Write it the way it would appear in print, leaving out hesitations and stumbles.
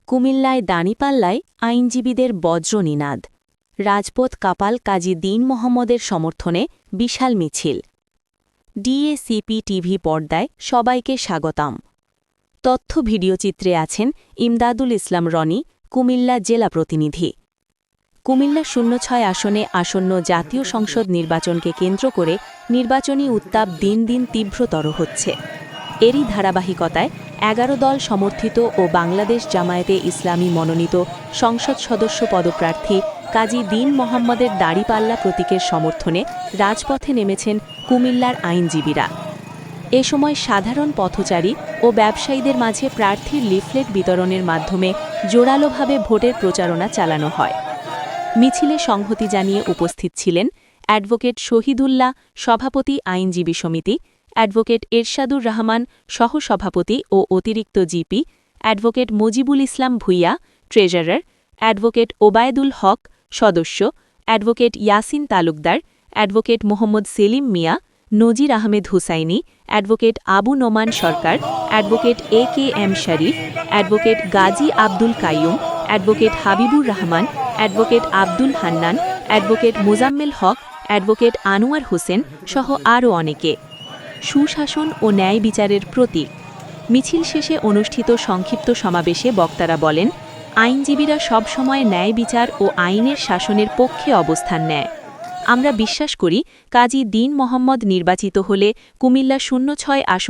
কুমিল্লায় দাঁড়িপাল্লায় আইনজীবীদের বজ্রনিনাদ। রাজপথ কাপাল কাজী দীন মোহাম্মদের সমর্থনে বিশাল মিছিল। ডিএসিপি টিভি পর্দায় সবাইকে স্বাগতম। তথ্য ভিডিওচিত্রে আছেন ইমদাদুল ইসলাম রনি, কুমিল্লা জেলা প্রতিনিধি। কুমিল্লা ০৬ আসনে আসন্ন জাতীয় সংসদ নির্বাচনকে কেন্দ্র করে নির্বাচনী উত্তাপ দিন দিন তীব্রতর হচ্ছে। এরই ধারাবাহিকতায় ১১ দল সমর্থিত ও বাংলাদেশ জামায়াতে ইসলামী মনোনীত সংসদ সদস্য পদপ্রার্থী কাজী দীন মোহাম্মদের দাঁড়িপাল্লা প্রতীকের সমর্থনে রাজপথে নেমেছেন কুমিল্লার আইনজীবীরা। এ সময় সাধারণ পথচারী ও ব্যবসায়ীদের মাঝে প্রার্থীর লিফলেট বিতরণের মাধ্যমে জোরালোভাবে ভোটের প্রচারণা চালানো হয়। মিছিলে সংহতি জানিয়ে উপস্থিত ছিলেন অ্যাডভোকেট শহীদুল্লাহ, সভাপতি আইনজীবী সমিতি, অ্যাডভোকেট এরশাদুর রহমান, সহসভাপতি ও অতিরিক্ত GP, advocate Mojibul Islam Bhuiyan, treasurer, advocate Obaidul Haque, সদস্য, advocate Yasin Talukdar, advocate Mohammad Selim Mia, Nazir Ahmed Hussaini, advocate Abu Noman Sarkar, advocate A K M. Sharif, advocate Gazi Abdul Kaiyum, advocate Habibur Rahman, advocate Abdul Hannan, advocate Mozammel Haque, advocate Anwar Hossain সহ আরও অনেকে। সুশাসন ও ন্যায় বিচারের প্রতীক। মিছিল শেষে অনুষ্ঠিত সংক্ষিপ্ত সমাবেশে বক্তারা বলেন, আইনজীবীরা সবসময় ন্যায় বিচার ও আইনের শাসনের পক্ষে অবস্থান নেয়। আমরা বিশ্বাস করি কাজী দীন মোহাম্মদ নির্বাচিত হলে কুমিল্লা ০৬ আসন